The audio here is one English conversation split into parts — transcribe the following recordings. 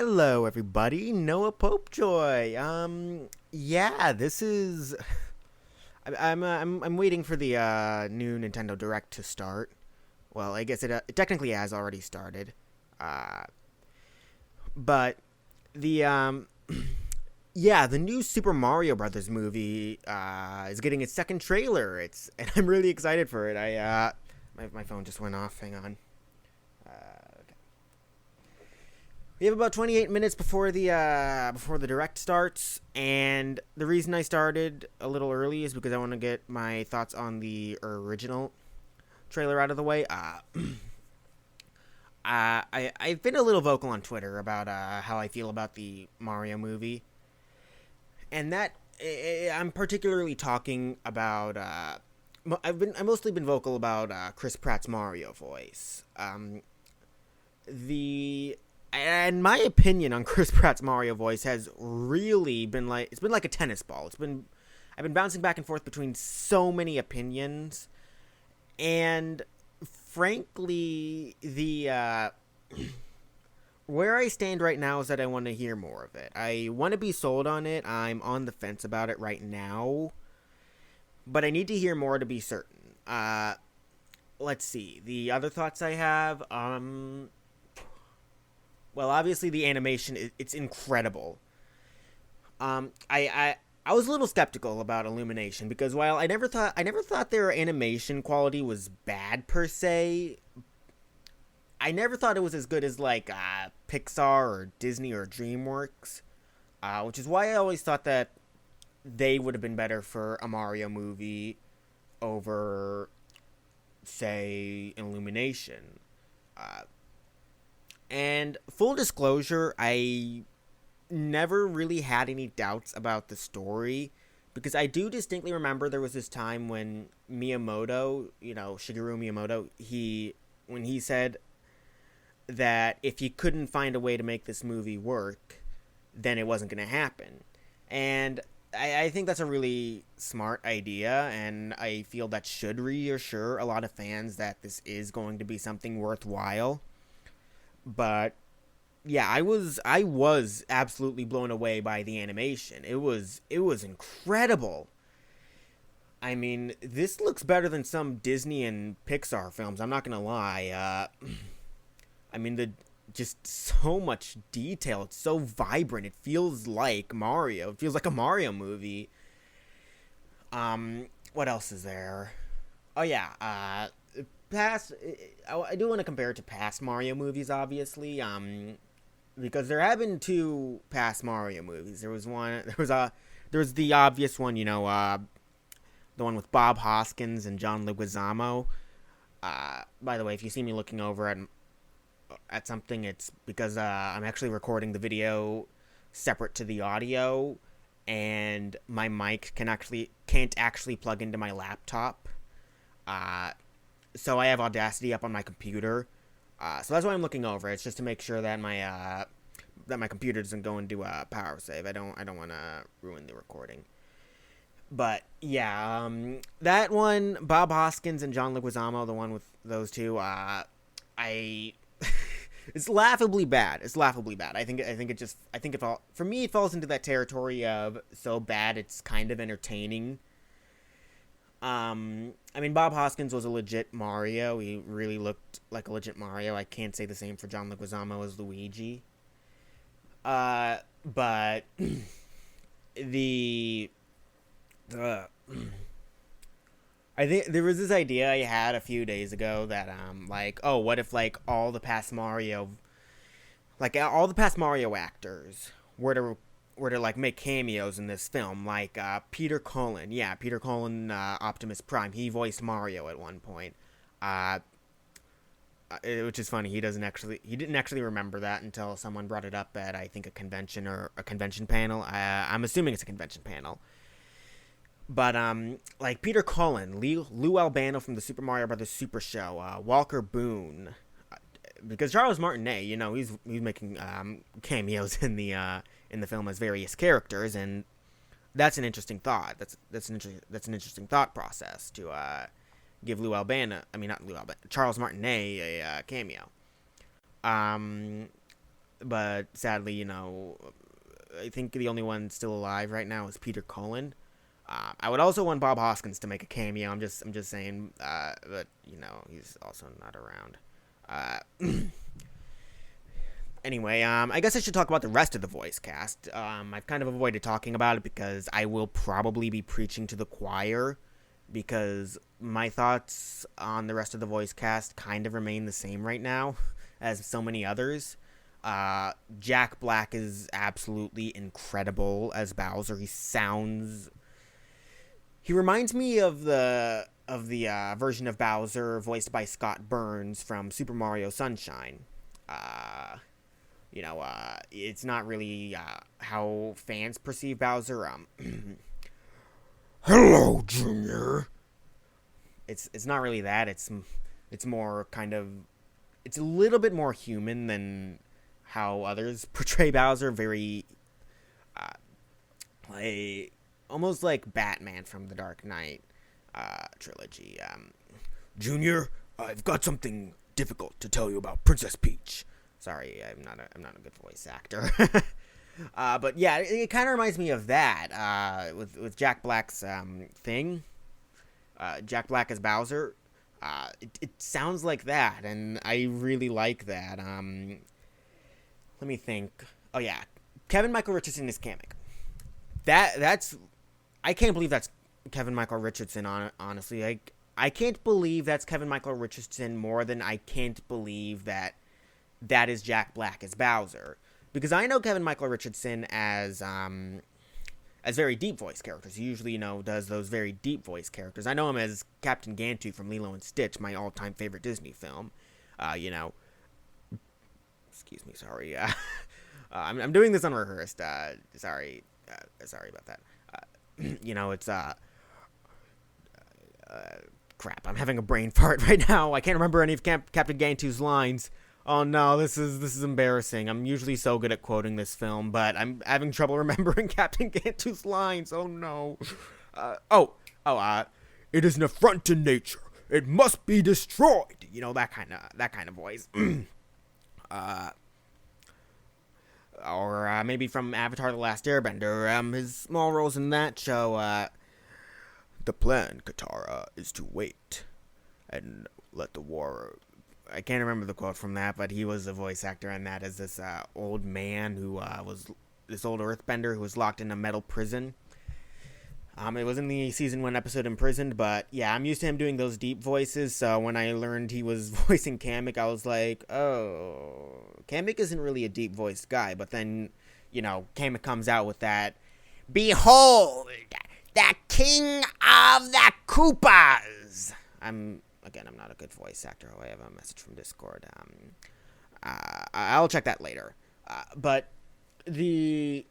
Hello, everybody. Noah Popejoy. Yeah, this is. I'm waiting for the new Nintendo Direct to start. Well, I guess it technically has already started. Uh, but the yeah, the new Super Mario Brothers movie is getting its second trailer. And I'm really excited for it. My phone just went off. Hang on. Okay. We have about 28 minutes before the direct starts, and the reason I started a little early is because I want to get my thoughts on the original trailer out of the way. I've been a little vocal on Twitter about how I feel about the Mario movie, and I'm particularly talking about. I've mostly been vocal about Chris Pratt's Mario voice. The And my opinion on Chris Pratt's Mario voice has really been like a tennis ball. I've been bouncing back and forth between so many opinions, and frankly, the where I stand right now is that I want to hear more of it. I want to be sold on it. I'm on the fence about it right now, but I need to hear more to be certain. Let's see. The other thoughts I have, well, obviously the animation, it's incredible. I was a little skeptical about Illumination because while I never thought their animation quality was bad per se, I never thought it was as good as like Pixar or Disney or DreamWorks, which is why I always thought that they would have been better for a Mario movie over, say, Illumination. Uh, and full disclosure, I never really had any doubts about the story because I do distinctly remember there was this time when Miyamoto, Shigeru Miyamoto, when he said that if he couldn't find a way to make this movie work, then it wasn't going to happen. And I think that's a really smart idea, and I feel that should reassure a lot of fans that this is going to be something worthwhile. But yeah, I was absolutely blown away by the animation. It was incredible. I mean, this looks better than some Disney and Pixar films. I'm not gonna lie. I mean, the just so much detail. It's so vibrant. It feels like Mario. It feels like a Mario movie. What else is there? Oh yeah. Past. I do want to compare it to past Mario movies, obviously. Because there have been two past Mario movies. There was one. There was the obvious one. The one with Bob Hoskins and John Leguizamo. By the way, if you see me looking over at something, it's because I'm actually recording the video separate to the audio, and my mic can't actually plug into my laptop. So I have Audacity up on my computer. So that's why I'm looking over. It's just to make sure that my computer doesn't go into a power save. I don't want to ruin the recording. But yeah, that one, Bob Hoskins and John Leguizamo, the one with those two, I it's laughably bad. It's laughably bad. I think for me it falls into that territory of so bad it's kind of entertaining. I mean, Bob Hoskins was a legit Mario. He really looked like a legit Mario. I can't say the same for John Leguizamo as Luigi. But the I think there was this idea I had a few days ago that like, oh, what if like all the past Mario actors were to like make cameos in this film, like Peter Cullen. Yeah, Peter Cullen, Optimus Prime. He voiced Mario at one point. Uh, which is funny. He didn't actually remember that until someone brought it up at, I think, a convention or a convention panel. I'm assuming it's a convention panel. But like Peter Cullen, Lou Albano from the Super Mario Brothers Super Show, Walker Boone, because Charles Martinet, he's making cameos in the film as various characters, and that's an interesting thought. That's an interesting thought process to give Charles Martinet a cameo. but sadly, I think the only one still alive right now is Peter Cullen. I would also want Bob Hoskins to make a cameo. I'm just saying, but he's also not around. Anyway, I guess I should talk about the rest of the voice cast. I've kind of avoided talking about it because I will probably be preaching to the choir, because my thoughts on the rest of the voice cast kind of remain the same right now as so many others. Jack Black is absolutely incredible as Bowser. He reminds me of the version of Bowser voiced by Scott Burns from Super Mario Sunshine. It's not really how fans perceive Bowser. Hello, Junior. It's not really that. It's more kind of, it's a little bit more human than how others portray Bowser. Very, almost like Batman from the Dark Knight trilogy. Junior, I've got something difficult to tell you about Princess Peach. Sorry, I'm not a good voice actor. But yeah, it kind of reminds me of that with Jack Black's thing. Jack Black as Bowser. It sounds like that, and I really like that. Let me think. Oh yeah, Kevin Michael Richardson is Kamek. That's I can't believe that's Kevin Michael Richardson. Honestly, I can't believe that's Kevin Michael Richardson more than I can't believe that is Jack Black as Bowser, because I know Kevin Michael Richardson as very deep voice characters. He usually, does those very deep voice characters. I know him as Captain Gantu from Lilo and Stitch, my all-time favorite Disney film. Excuse me, sorry. I'm doing this unrehearsed. Sorry about that. It's crap. I'm having a brain fart right now. I can't remember any of Captain Gantu's lines. Oh no, this is embarrassing. I'm usually so good at quoting this film, but I'm having trouble remembering Captain Gantu's lines. Oh no. It is an affront to nature. It must be destroyed. That kind of voice. Or maybe from Avatar: The Last Airbender. His small roles in that show. The plan, Katara, is to wait and let the war. I can't remember the quote from that, but he was a voice actor in that as this old man who was this old earthbender who was locked in a metal prison. It was in the season 1 episode Imprisoned, but yeah, I'm used to him doing those deep voices, so when I learned he was voicing Kamek, I was like, oh, Kamek isn't really a deep voiced guy, but then, Kamek comes out with that, behold, the king of the Koopas! I'm not a good voice actor. I have a message from Discord. I'll check that later. But then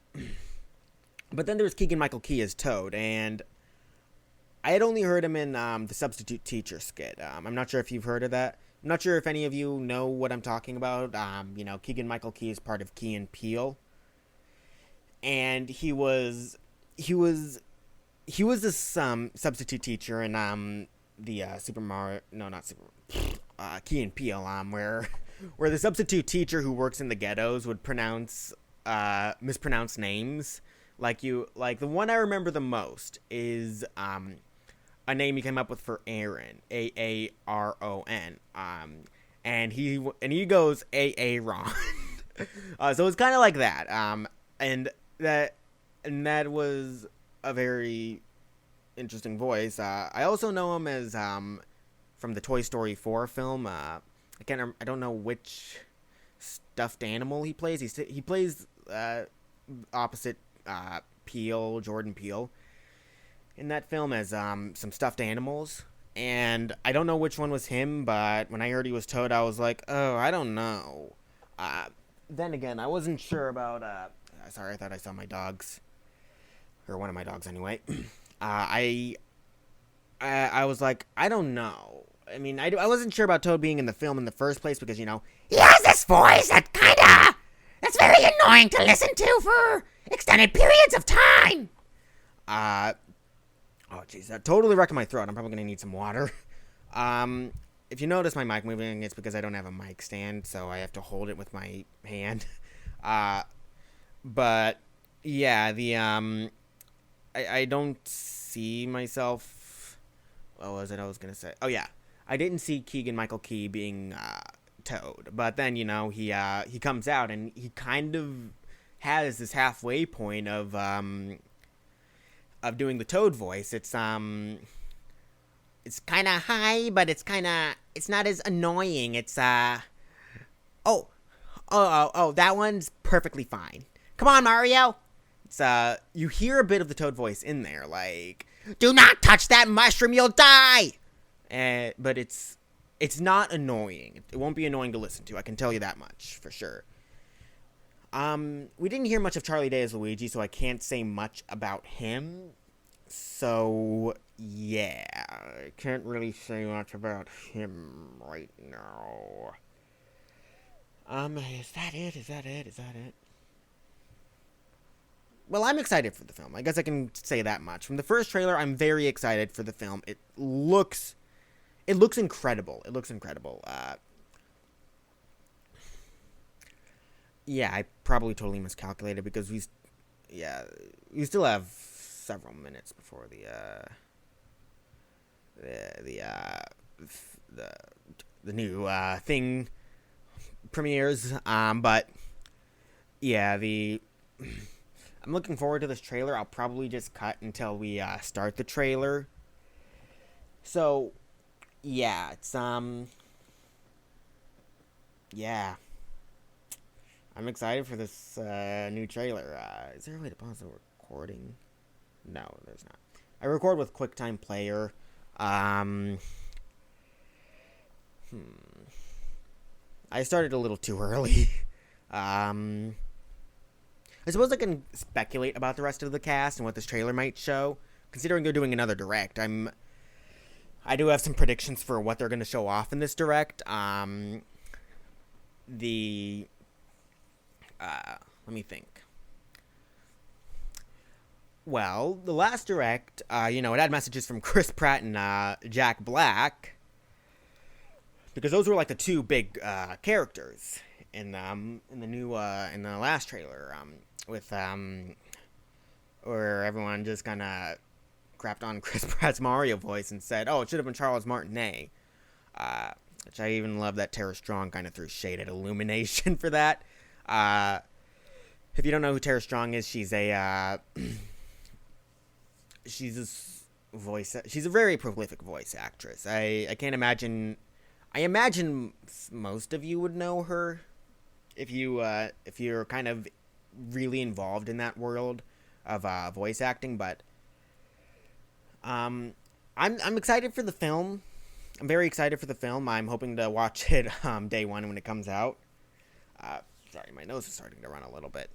there's Keegan-Michael Key as Toad, and I had only heard him in the Substitute Teacher skit. I'm not sure if you've heard of that. I'm not sure if any of you know what I'm talking about. Keegan-Michael Key is part of Key and Peele, and he was this substitute teacher in the Key and Peele, where the substitute teacher who works in the ghettos would mispronounce names. Like the one I remember the most is a name he came up with for Aaron, Aaron, and he goes Aaron. So it's kind of like that, and that was a very interesting voice. I also know him as from the Toy Story 4 film. I don't know which stuffed animal he plays. He plays opposite Jordan Peele in that film as some stuffed animals, and I don't know which one was him, but when I heard he was Toad, I was like, oh, I don't know. Then again, I wasn't sure about sorry, I thought I saw my dogs, or one of my dogs anyway. I was like, I don't know. I mean, I wasn't sure about Toad being in the film in the first place because, he has this voice that's very annoying to listen to for extended periods of time. Oh, jeez, that totally wrecked my throat. I'm probably going to need some water. If you notice my mic moving, it's because I don't have a mic stand, so I have to hold it with my hand. Uh, but yeah, I don't see myself. What was it I was gonna say? Oh yeah, I didn't see Keegan Michael Key being Toad, but then he comes out and he kind of has this halfway point of doing the Toad voice. It's kind of high, but it's not as annoying. Oh, that one's perfectly fine. Come on, Mario. You hear a bit of the Toad voice in there, like, do not touch that mushroom, you'll die. But it's not annoying. It won't be annoying to listen to. I can tell you that much for sure. We didn't hear much of Charlie Day as Luigi, so I can't say much about him. So yeah, I can't really say much about him right now. Is that it? Is that it? Well, I'm excited for the film. I guess I can say that much. From the first trailer, I'm very excited for the film. It looks incredible. Yeah, I probably totally miscalculated because we still have several minutes before the new thing premieres. But yeah, I'm looking forward to this trailer. I'll probably just cut until we start the trailer. So yeah, yeah. I'm excited for this new trailer. Is there a way to pause the recording? No, there's not. I record with QuickTime Player. I started a little too early. I suppose I can speculate about the rest of the cast and what this trailer might show. Considering they're doing another direct, I do have some predictions for what they're going to show off in this direct. Let me think. Well, the last direct, it had messages from Chris Pratt and Jack Black, because those were like the two big characters in the last trailer, with where everyone just kind of crapped on Chris Pratt's Mario voice and said, "Oh, it should have been Charles Martinet," which I even love that Tara Strong kind of threw shade at Illumination for that. If you don't know who Tara Strong is, she's a she's a very prolific voice actress. I can't imagine. I imagine most of you would know her if you're kind of really involved in that world of voice acting. But I'm excited for the film. I'm very excited for the film. I'm hoping to watch it day one when it comes out. Sorry, my nose is starting to run a little bit.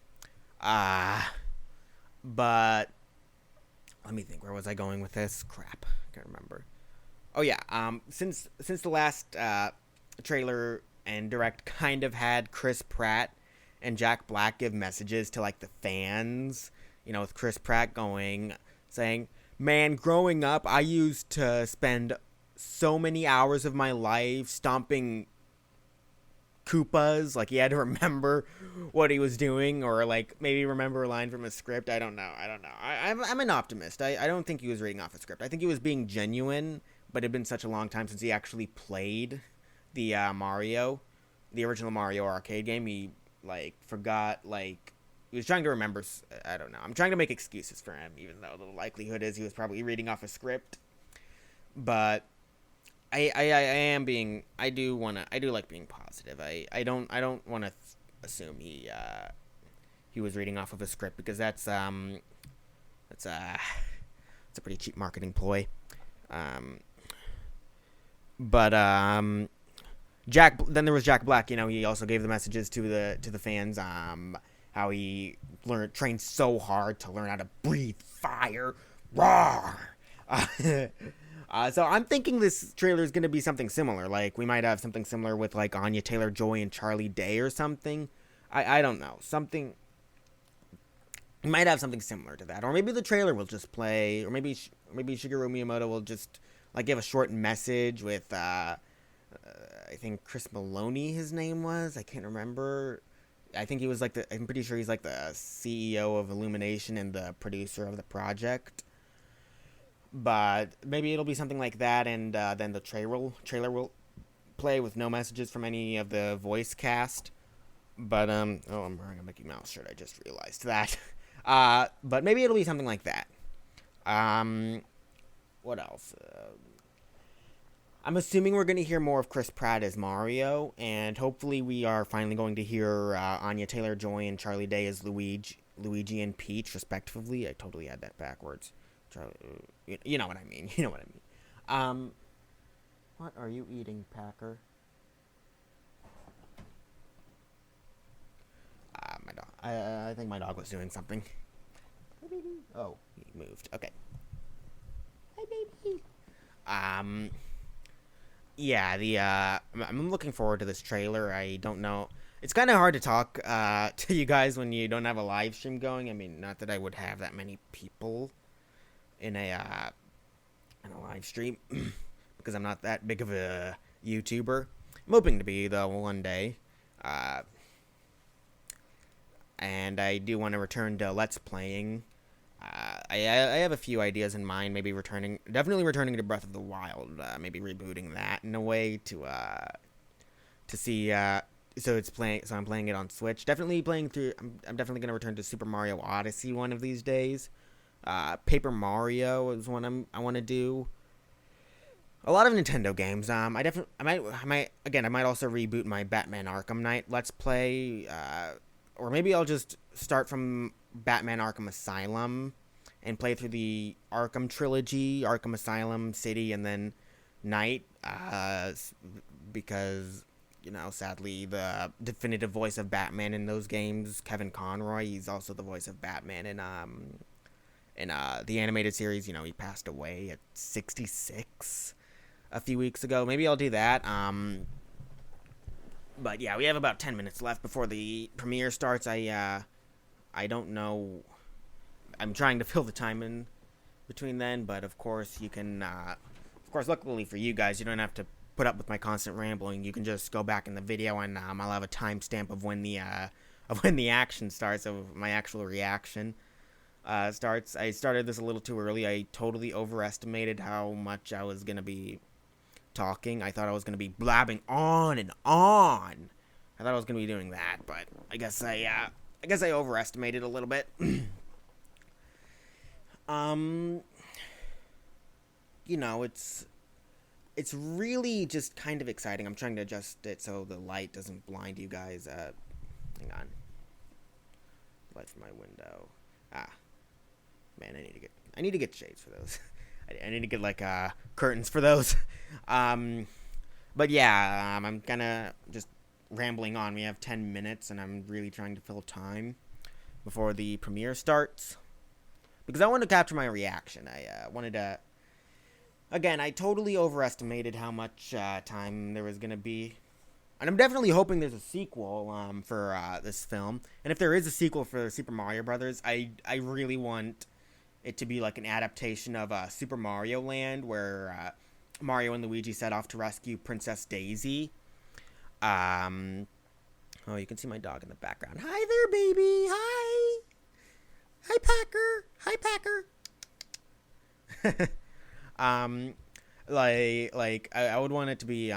But let me think. Where was I going with this? Crap, I can't remember. Oh yeah. Since the last trailer and direct kind of had Chris Pratt and Jack Black give messages to like the fans, with Chris Pratt saying, "Man, growing up, I used to spend so many hours of my life stomping Koopas." Like, he had to remember what he was doing, or like maybe remember a line from a script. I don't know. I'm an optimist. I don't think he was reading off a script. I think he was being genuine, but it had been such a long time since he actually played the the original Mario arcade game. He forgot, he was trying to remember. I don't know. I'm trying to make excuses for him, even though the likelihood is he was probably reading off a script. But I do like being positive. I don't want to assume he was reading off of a script, because that's a pretty cheap marketing ploy. But then there was Jack Black. He also gave the messages to the fans. How he trained so hard to learn how to breathe fire. Roar. So I'm thinking this trailer is going to be something similar. Like, we might have something similar with like Anya Taylor-Joy and Charlie Day or something. I don't know. We might have something similar to that, or maybe the trailer will just play, or maybe Shigeru Miyamoto will just give a short message with I think Chris Maloney, his name was. I can't remember. I think he was like the. I'm pretty sure he's like the CEO of Illumination and the producer of the project. But maybe it'll be something like that, and then the trailer will play with no messages from any of the voice cast. But oh, I'm wearing a Mickey Mouse shirt. I just realized that. But maybe it'll be something like that. What else? I'm assuming we're going to hear more of Chris Pratt as Mario, and hopefully we are finally going to hear Anya Taylor-Joy and Charlie Day as Luigi and Peach, respectively. I totally had that backwards. Charlie, you know what I mean. You know what I mean. What are you eating, Packer? My dog. I think my dog was doing something. Hi, baby. Oh, he moved. Okay. Hi, baby. Yeah, I'm looking forward to this trailer. I don't know. It's kind of hard to talk to you guys when you don't have a live stream going. I mean, not that I would have that many people in a live stream because I'm not that big of a YouTuber. I'm hoping to be, though, one day. And I do want to return to Let's Playing. I have a few ideas in mind. Maybe definitely returning to Breath of the Wild. Maybe rebooting that in a way to see. So I'm playing it on Switch. Definitely playing through. I'm definitely gonna return to Super Mario Odyssey one of these days. Paper Mario is one I want to do. A lot of Nintendo games. I might also reboot my Batman Arkham Knight Let's Play. Or maybe I'll just start from Batman Arkham Asylum and play through the Arkham trilogy, Arkham Asylum, City, and then Night, because, sadly, the definitive voice of Batman in those games, Kevin Conroy, he's also the voice of Batman in the animated series. He passed away at 66 a few weeks ago. Maybe I'll do that. But yeah, we have about 10 minutes left before the premiere starts. I don't know. I'm trying to fill the time in between then, but of course you can. Luckily for you guys, you don't have to put up with my constant rambling. You can just go back in the video, and I'll have a timestamp of when the action starts, of my actual reaction starts. I started this a little too early. I totally overestimated how much I was gonna be talking. I thought I was going to be blabbing on and on. I thought I was going to be doing that, but I guess I overestimated a little bit. It's really just kind of exciting. I'm trying to adjust it so the light doesn't blind you guys. Hang on. Light from my window. Man, I need to get shades for those. I need to get curtains for those. But yeah, I'm kind of just rambling on. We have 10 minutes, and I'm really trying to fill time before the premiere starts, because I want to capture my reaction. I wanted to. Again, I totally overestimated how much time there was gonna be, and I'm definitely hoping there's a sequel for this film. And if there is a sequel for Super Mario Brothers, I really want it to be like an adaptation of Super Mario Land, where Mario and Luigi set off to rescue Princess Daisy. Oh, you can see my dog in the background. Hi there, baby. Hi. Hi, Packer. Hi, Packer. I would want it to be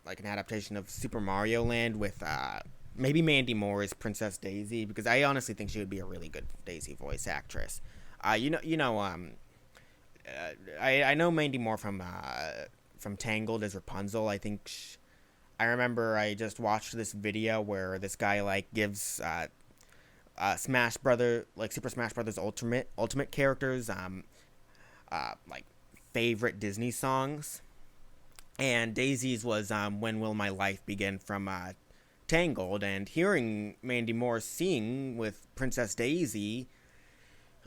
like an adaptation of Super Mario Land with maybe Mandy Moore as Princess Daisy, because I honestly think she would be a really good Daisy voice actress. I know Mandy Moore from Tangled as Rapunzel. I think I remember I just watched this video where this guy gives Smash Brother, Super Smash Brothers Ultimate characters favorite Disney songs, and Daisy's was When Will My Life Begin from Tangled. And hearing Mandy Moore sing with Princess Daisy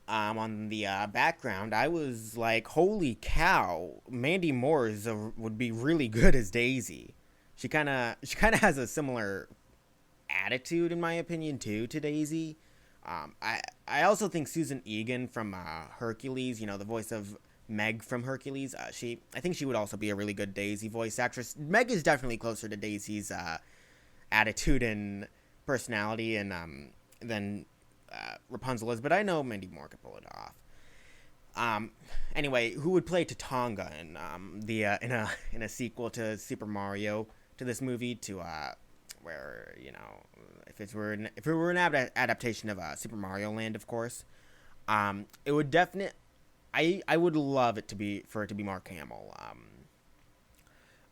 on the background, I was like, holy cow, Mandy Moore would be really good as Daisy. She kind of has a similar attitude, in my opinion, to Daisy. I also think Susan Egan from Hercules, the voice of Meg from Hercules, I think she would also be a really good Daisy voice actress. Meg is definitely closer to Daisy's attitude and personality and than Rapunzel is, but I know Mandy Moore could pull it off. Anyway, who would play Tatanga in in a sequel to Super Mario, to this movie, to where, you know, if it were an adaptation of Super Mario Land, of course, it would definitely. I would love it to be Mark Hamill.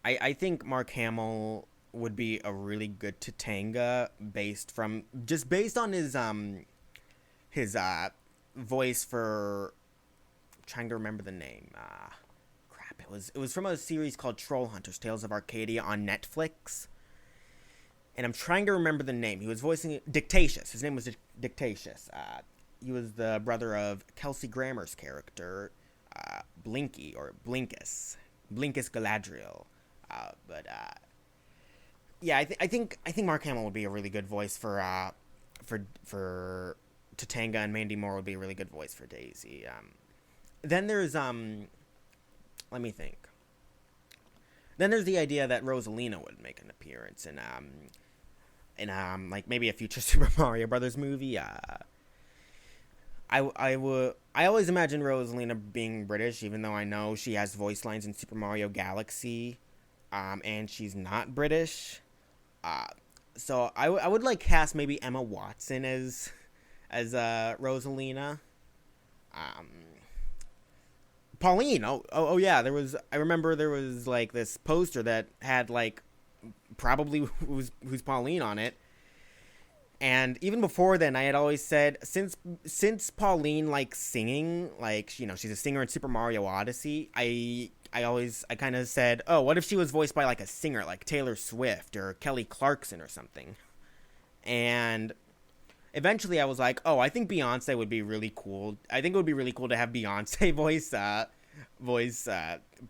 I think Mark Hamill would be a really good Tatanga based on his voice for, trying to remember the name. Crap, it was from a series called Troll Hunters: Tales of Arcadia on Netflix. And I'm trying to remember the name. He was voicing Dictatious. His name was Dictatious. He was the brother of Kelsey Grammer's character, Blinky, or Blinkus Galadriel. Yeah, I think Mark Hamill would be a really good voice for Tatanga, and Mandy Moore would be a really good voice for Daisy. Then there's let me think. Then there's the idea that Rosalina would make an appearance in like maybe a future Super Mario Brothers movie. I always imagine Rosalina being British, even though I know she has voice lines in Super Mario Galaxy, and she's not British. So I would like cast maybe Emma Watson as Rosalina. Pauline. Oh yeah. I remember there was like this poster that had like probably who's Pauline on it. And even before then, I had always said, since Pauline likes singing, like, you know, she's a singer in Super Mario Odyssey, I kind of said, oh, what if she was voiced by like a singer like Taylor Swift or Kelly Clarkson or something? And eventually I was like, oh, I think Beyonce would be really cool. I think it would be really cool to have Beyonce voice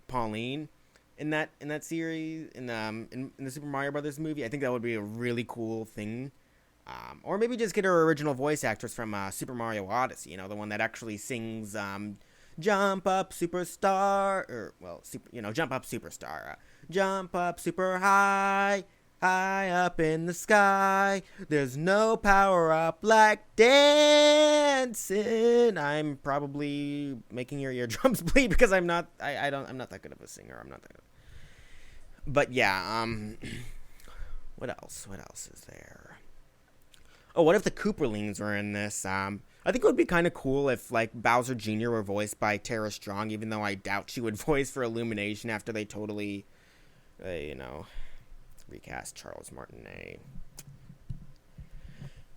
Pauline in that series, in the Super Mario Brothers movie. I think that would be a really cool thing. Or maybe just get her original voice actress from Super Mario Odyssey, you know, the one that actually sings Jump Up Superstar, or, well, Jump Up Superstar. Jump up super high, high up in the sky. There's no power up like dancing. I'm probably making your eardrums bleed because I'm not that good of a singer. I'm not that good. But yeah, what else is there? Oh, what if the Cooperlings were in this? I think it would be kind of cool if, like, Bowser Jr. were voiced by Tara Strong, even though I doubt she would voice for Illumination after they totally, recast Charles Martinet.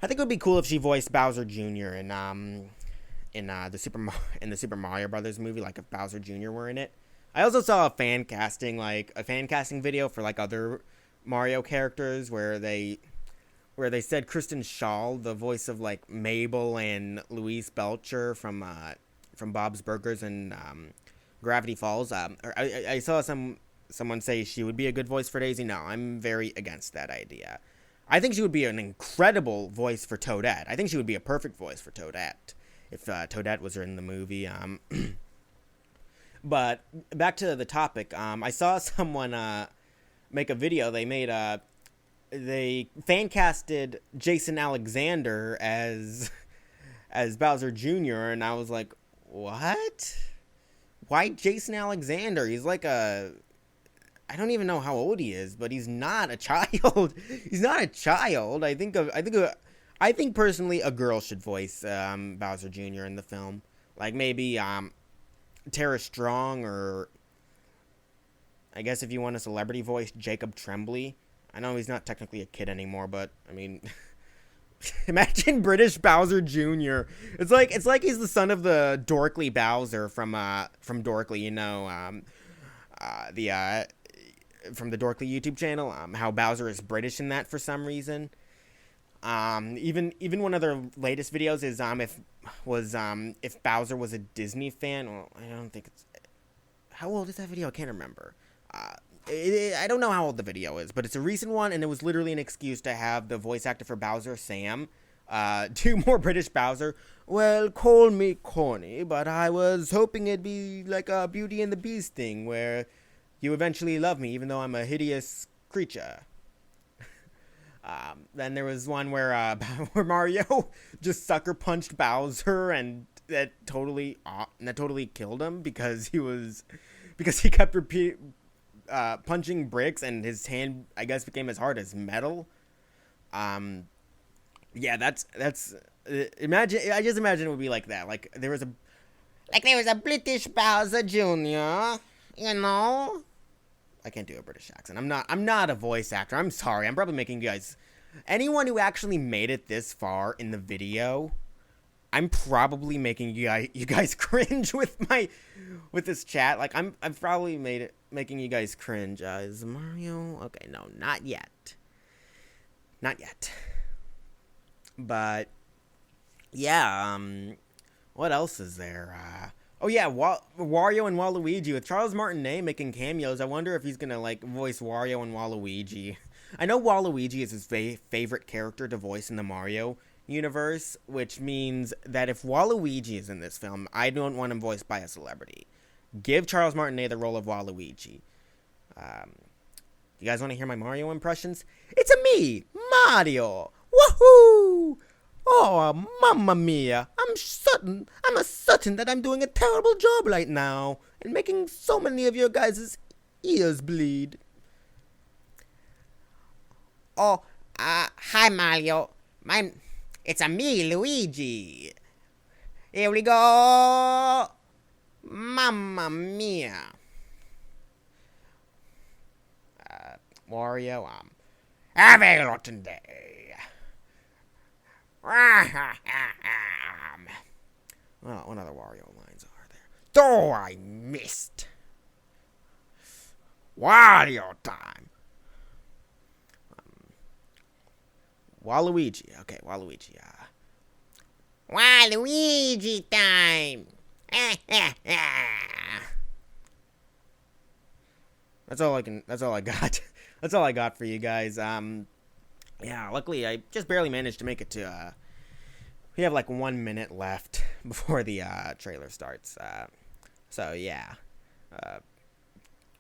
I think it would be cool if she voiced Bowser Jr. in the Super Mario Brothers movie, like if Bowser Jr. were in it. I also saw a fan casting video for like other Mario characters where they said Kristen Schaal, the voice of like Mabel and Louise Belcher from Bob's Burgers and Gravity Falls. I saw someone say she would be a good voice for Daisy. No, I'm very against that idea. I think she would be an incredible voice for Toadette. I think she would be a perfect voice for Toadette if Toadette was in the movie. But back to the topic. I saw someone make a video. They fan casted Jason Alexander as Bowser Jr. and I was like, what? Why Jason Alexander? He's like I don't even know how old he is, but he's not a child. He's not a child. I think personally a girl should voice Bowser Jr. in the film. Like maybe Tara Strong, or I guess if you want a celebrity voice, Jacob Tremblay. I know he's not technically a kid anymore, but I mean, imagine British Bowser Jr. It's like he's the son of the Dorkly Bowser from Dorkly, from the Dorkly YouTube channel. How Bowser is British in that for some reason. Even one of their latest videos is if Bowser was a Disney fan. Well, I don't think it's. How old is that video? I can't remember. I don't know how old the video is, but it's a recent one, and it was literally an excuse to have the voice actor for Bowser, Sam, do more British Bowser. Well, call me corny, but I was hoping it'd be like a Beauty and the Beast thing, where you eventually love me, even though I'm a hideous creature. Then there was one where where Mario just sucker punched Bowser, and that totally killed him because he kept punching bricks, and his hand, I guess, became as hard as metal. Yeah, that's imagine. I just imagine it would be like that. Like there was a British Bowser Jr. You know. I can't do a British accent. I'm not a voice actor. I'm sorry. I'm probably making you guys, anyone who actually made it this far in the video, I'm probably making you guys cringe with this chat. Like I've probably making you guys cringe. Is Mario? Okay, no, not yet. Not yet. But yeah, what else is there? Oh yeah, Wario and Waluigi with Charles Martinet making cameos. I wonder if he's gonna like voice Wario and Waluigi. I know Waluigi is his favorite character to voice in the Mario universe, which means that if Waluigi is in this film, I don't want him voiced by a celebrity. Give Charles Martinet the role of Waluigi. You guys want to hear my Mario impressions? It's a me, Mario. Woohoo! Oh, mamma mia! I'm certain that I'm doing a terrible job right now and making so many of your guys' ears bleed. Oh, hi Mario. It's a me, Luigi. Here we go. Mamma mia. Wario, have a rotten day. Well, what other Wario lines are there? Oh, I missed. Wario time. Waluigi. Okay, Waluigi. Waluigi time. That's all I got. That's all I got for you guys. Yeah, luckily I just barely managed to make it to, we have like 1 minute left before the, trailer starts, so yeah,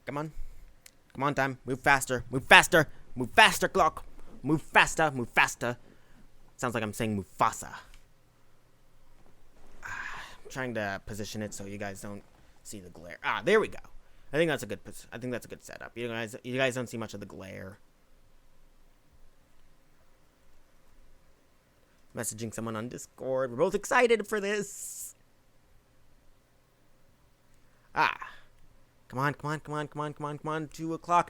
come on time, move faster, clock, move faster, sounds like I'm saying Mufasa. I'm trying to position it so you guys don't see the glare. There we go. I think that's a good setup. You guys don't see much of the glare. Messaging someone on Discord. We're both excited for this. Come on. 2 o'clock.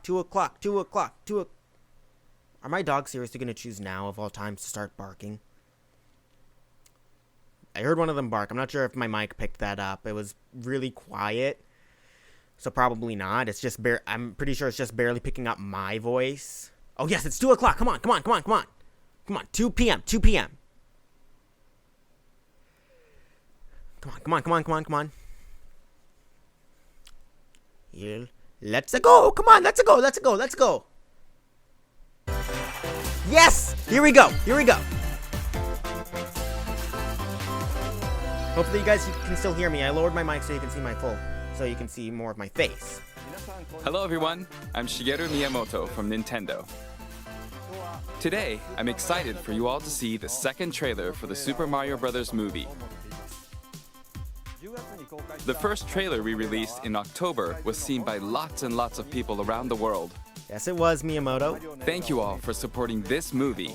Are my dogs seriously going to choose now of all times to start barking? I heard one of them bark. I'm not sure if my mic picked that up. It was really quiet. So probably not. It's just I'm pretty sure it's just barely picking up my voice. Oh yes, it's 2 o'clock. Come on. 2 p.m. Come on. Here. Let's go. Come on, let's go. Yes! Here we go. Hopefully you guys can still hear me. I lowered my mic so you can see more of my face. Hello everyone, I'm Shigeru Miyamoto from Nintendo. Today, I'm excited for you all to see the second trailer for the Super Mario Bros. Movie. The first trailer we released in October was seen by lots and lots of people around the world. Yes, it was, Miyamoto. Thank you all for supporting this movie.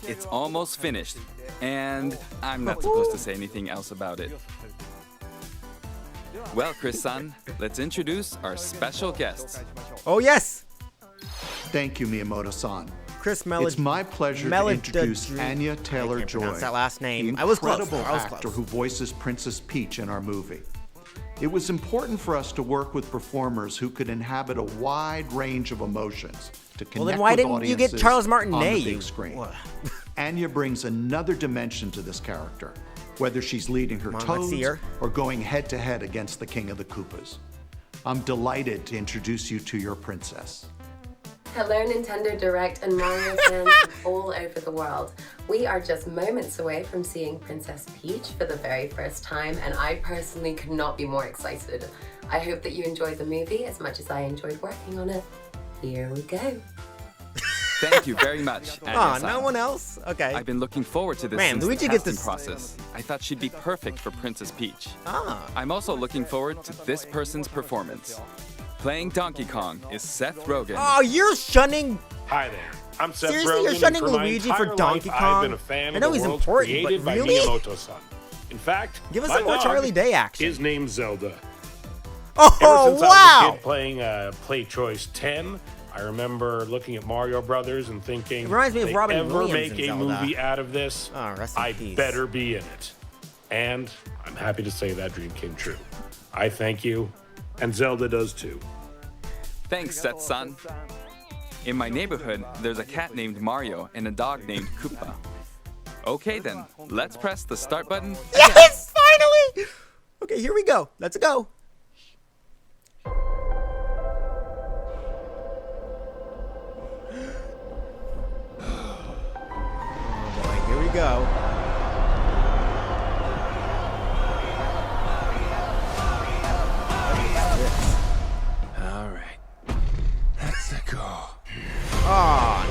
It's almost finished, and I'm not supposed to say anything else about it. Well, Chris-san, let's introduce our special guests. Oh, yes! Thank you, Miyamoto-san. It's my pleasure to introduce Anya Taylor-Joy, that last name. the incredible actor who voices Princess Peach in our movie. It was important for us to work with performers who could inhabit a wide range of emotions to connect with audiences why didn't you get Charles Martinet on the big screen. Anya brings another dimension to this character, whether she's leading her Toads or going head-to-head against the King of the Koopas. I'm delighted to introduce you to your princess. Hello Nintendo Direct and Mario fans all over the world. We are just moments away from seeing Princess Peach for the very first time, and I personally could not be more excited. I hope that you enjoyed the movie as much as I enjoyed working on it. Here we go. Thank you very much, Anya-san. No one else? Okay. I've been looking forward to this Man, since Luigi the gets casting this- process. I thought she'd be perfect for Princess Peach. Ah. I'm also looking forward to this person's performance. Playing Donkey Kong is Seth Rogen. Oh, you're shunning... Hi there. I'm Seth Seriously, Rogen, you're and shunning for my Luigi for entire Donkey life, Kong? I've been a fan I of know the he's worlds important, but created by really? Miyamoto-san. In fact, Give us my some more dog Charlie Day action. is named Zelda. Ever Oh, since I was a wow! kid playing Play Choice 10, I remember looking at Mario Brothers and thinking, It reminds me of if Robin they ever Williams make in a Zelda. movie out of this, Oh, rest in I peace. better be in it. And I'm happy to say that dream came true. I thank you, and Zelda does too. Thanks, Seth-san. In my neighborhood, there's a cat named Mario and a dog named Koopa. Okay then, let's press the start button. Yes, finally! Okay, here we go. Let's go. Oh boy, here we go. All right. Let's go. Oh,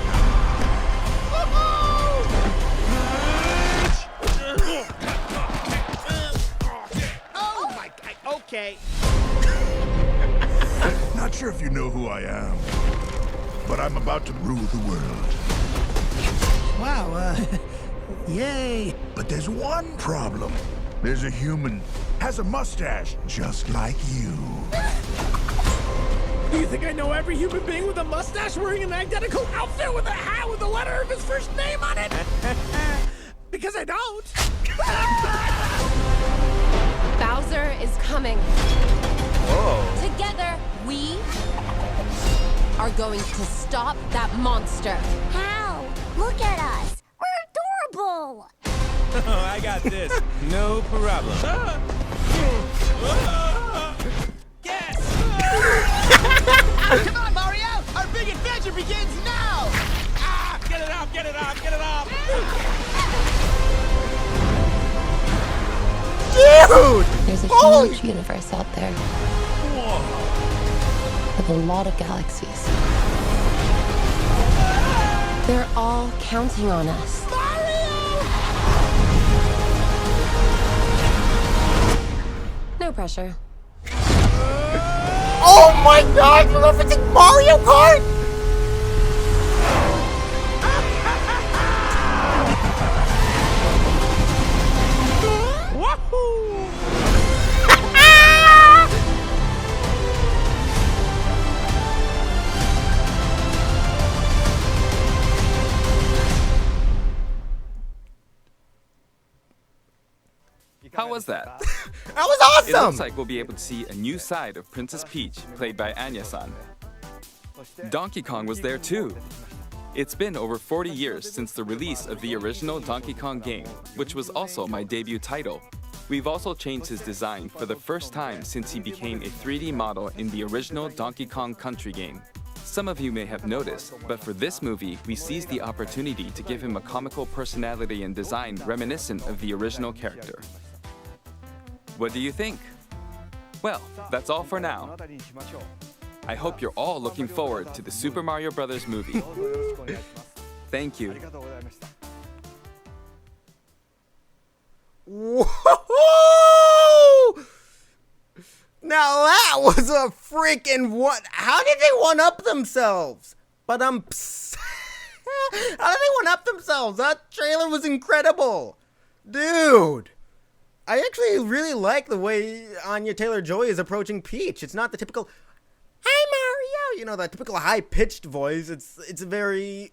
Oh my god, okay. Not sure if you know who I am, but I'm about to rule the world. Wow, yay. But there's one problem. There's a human, has a mustache, just like you. Do you think I know every human being with a mustache wearing an identical outfit with a hat with the letter of his first name on it? Because I don't. Bowser is coming. Together, we are going to stop that monster. How? Look at us. We're adorable. Oh, I got this. No problem. Yes! Come on, Mario! Our big adventure begins now! Ah! Get it off, get it off, get it off! dude! There's a Holy- huge universe out there with a lot of galaxies. They're all counting on us. No pressure. Oh my god, you're referencing Mario Kart? How was that? That was It looks awesome! like we'll be able to see a new side of Princess Peach, played by Anya-san. Donkey Kong was there too. It's been over 40 years since the release of the original Donkey Kong game, which was also my debut title. We've also changed his design for the first time since he became a 3D model in the original Donkey Kong Country game. Some of you may have noticed, but for this movie, we seized the opportunity to give him a comical personality and design reminiscent of the original character. What do you think? Well, that's all for now. I hope you're all looking forward to the Super Mario Bros. Movie. Thank you. Whoa! Now that was a freaking what? How did they one up themselves? But how did they one up themselves? That trailer was incredible, dude. I actually really like the way Anya Taylor-Joy is approaching Peach. It's not the typical "Hi Mario," you know, that typical high-pitched voice. It's a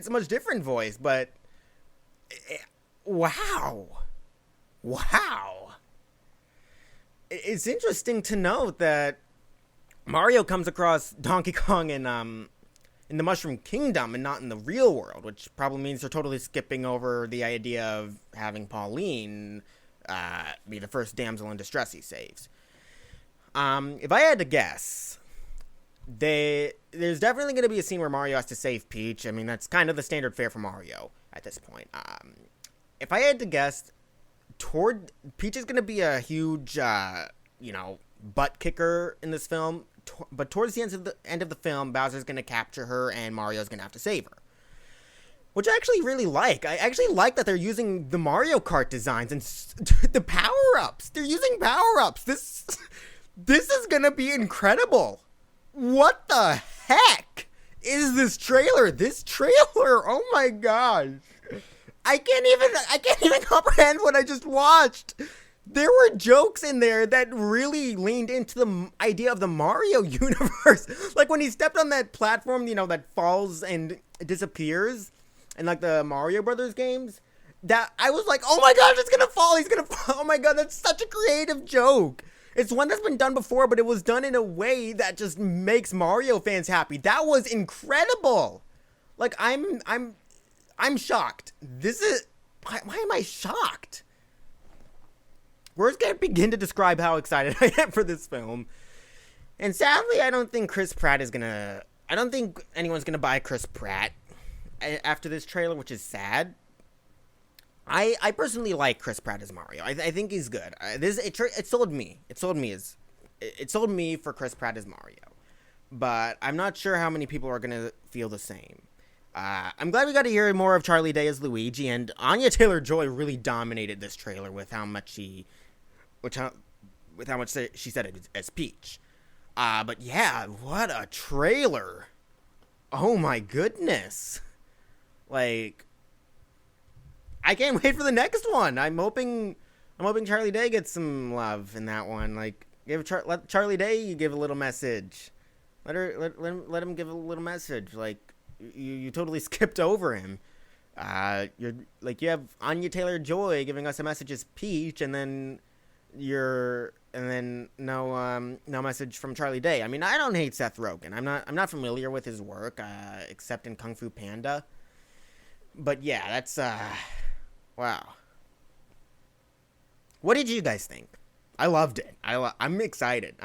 much different voice, but wow. It's interesting to note that Mario comes across Donkey Kong in the Mushroom Kingdom and not in the real world, which probably means they're totally skipping over the idea of having Pauline be the first damsel in distress he saves. If I had to guess, there's definitely going to be a scene where Mario has to save Peach. I mean, that's kind of the standard fare for Mario at this point. If I had to guess, Peach is going to be a huge, butt kicker in this film but towards the end of the film, Bowser's gonna capture her and Mario's gonna have to save her. Which I actually really like. I actually like that they're using the Mario Kart designs and the power-ups. They're using power-ups. This is gonna be incredible. What the heck is this trailer? This trailer, oh my gosh. I can't even comprehend what I just watched. There were jokes in there that really leaned into the idea of the Mario universe. Like when he stepped on that platform, you know, that falls and disappears in like the Mario Brothers games, that I was like, oh my gosh, it's gonna fall, he's gonna fall. Oh my god, that's such a creative joke. It's one that's been done before, but it was done in a way that just makes Mario fans happy. That was incredible. Like I'm shocked. This is why am I shocked? Words can't begin to describe how excited I am for this film. And sadly, I don't think anyone's gonna buy Chris Pratt after this trailer, which is sad. I personally like Chris Pratt as Mario. I think he's good. It sold me. It sold me for Chris Pratt as Mario. But I'm not sure how many people are gonna feel the same. I'm glad we got to hear more of Charlie Day as Luigi, and Anya Taylor-Joy really dominated this trailer with how much she said it as Peach. But yeah, what a trailer! Oh my goodness! Like, I can't wait for the next one. I'm hoping Charlie Day gets some love in that one. Like, let Charlie Day give a little message. Let him give a little message. Like, you totally skipped over him. You have Anya Taylor-Joy giving us a message as Peach, and then no message from Charlie Day. I mean, I don't hate Seth Rogen. I'm not familiar with his work except in Kung Fu Panda. But yeah, that's wow. What did you guys think? I loved it. I'm excited.